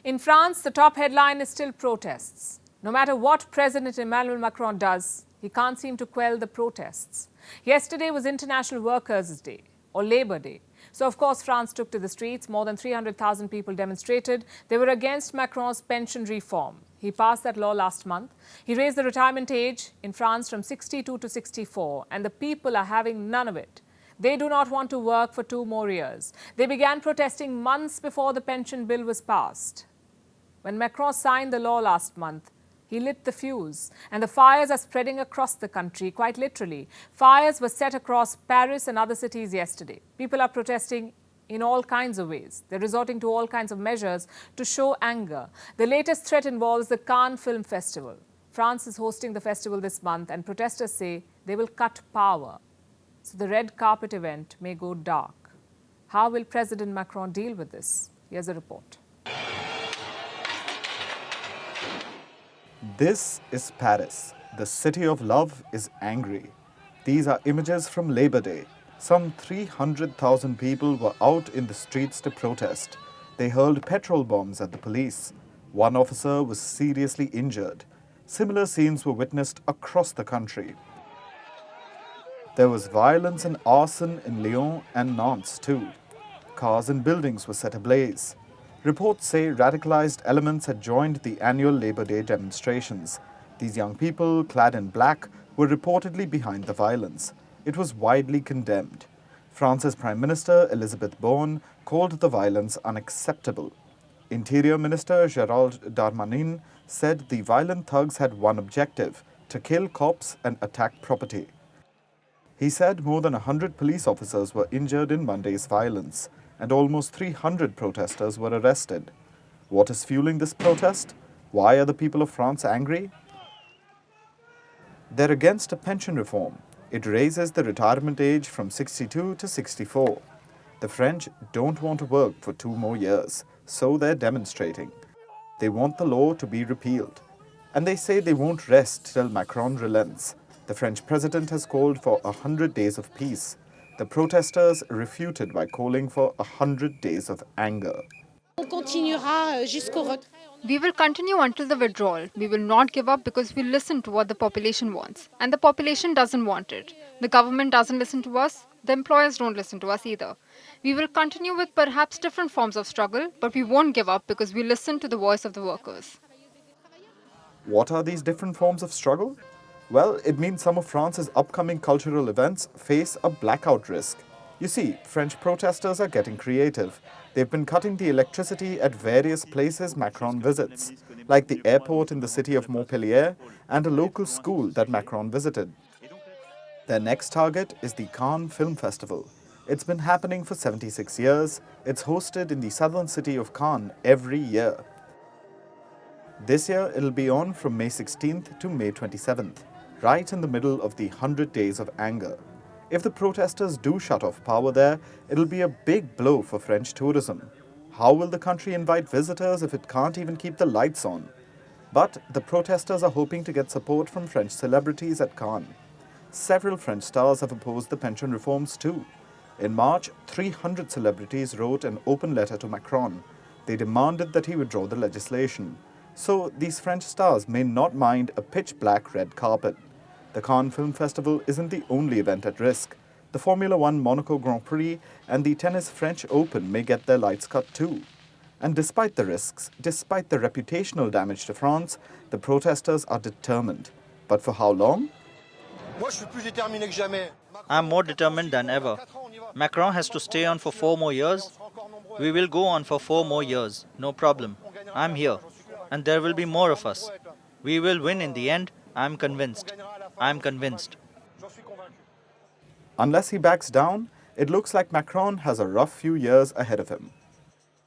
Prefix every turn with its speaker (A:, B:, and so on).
A: In France, the top headline is still protests. No matter what President Emmanuel Macron does, he can't seem to quell the protests. Yesterday was International Workers' Day, or Labour Day. So, of course, France took to the streets. More than 300,000 people demonstrated. They were against Macron's pension reform. He passed that law last month. He raised the retirement age in France from 62 to 64, and the people are having none of it. They do not want to work for 2 more years. They began protesting months before the pension bill was passed. When Macron signed the law last month, he lit the fuse, and the fires are spreading across the country, quite literally. Fires were set across Paris and other cities yesterday. People are protesting in all kinds of ways. They're resorting to all kinds of measures to show anger. The latest threat involves the Cannes Film Festival. France is hosting the festival this month, and protesters say they will cut power. So the red carpet event may go dark. How will President Macron deal with this? Here's a report.
B: This is Paris. The city of love is angry. These are images from Labour Day. Some 300,000 people were out in the streets to protest. They hurled petrol bombs at the police. One officer was seriously injured. Similar scenes were witnessed across the country. There was violence and arson in Lyon and Nantes too. Cars and buildings were set ablaze. Reports say radicalized elements had joined the annual Labour Day demonstrations. These young people, clad in black, were reportedly behind the violence. It was widely condemned. France's Prime Minister, Elisabeth Borne, called the violence unacceptable. Interior Minister Gérald Darmanin said the violent thugs had one objective: to kill cops and attack property. He said more than 100 police officers were injured in Monday's violence, and almost 300 protesters were arrested. What is fueling this protest? Why are the people of France angry? They're against a pension reform. It raises the retirement age from 62 to 64. The French don't want to work for 2 more years, so they're demonstrating. They want the law to be repealed. And they say they won't rest till Macron relents. The French president has called for 100 days of peace. The protesters refuted by calling for 100 days of anger.
C: We will continue until the withdrawal. We will not give up because we listen to what the population wants. And the population doesn't want it. The government doesn't listen to us. The employers don't listen to us either. We will continue with perhaps different forms of struggle, but we won't give up because we listen to the voice of the workers.
B: What are these different forms of struggle? Well, it means some of France's upcoming cultural events face a blackout risk. You see, French protesters are getting creative. They've been cutting the electricity at various places Macron visits, like the airport in the city of Montpellier and a local school that Macron visited. Their next target is the Cannes Film Festival. It's been happening for 76 years. It's hosted in the southern city of Cannes every year. This year, it'll be on from May 16th to May 27th. Right in the middle of the 100 days of anger. If the protesters do shut off power there, it'll be a big blow for French tourism. How will the country invite visitors if it can't even keep the lights on? But the protesters are hoping to get support from French celebrities at Cannes. Several French stars have opposed the pension reforms too. In March, 300 celebrities wrote an open letter to Macron. They demanded that he withdraw the legislation. So these French stars may not mind a pitch-black red carpet. The Cannes Film Festival isn't the only event at risk. The Formula One Monaco Grand Prix and the tennis French Open may get their lights cut too. And despite the risks, despite the reputational damage to France, the protesters are determined. But for how long?
D: I'm more determined than ever. Macron has to stay on for 4 more years. We will go on for 4 more years, no problem. I'm here. And there will be more of us. We will win in the end, I'm convinced. I'm convinced.
B: Unless he backs down, it looks like Macron has a rough few years ahead of him.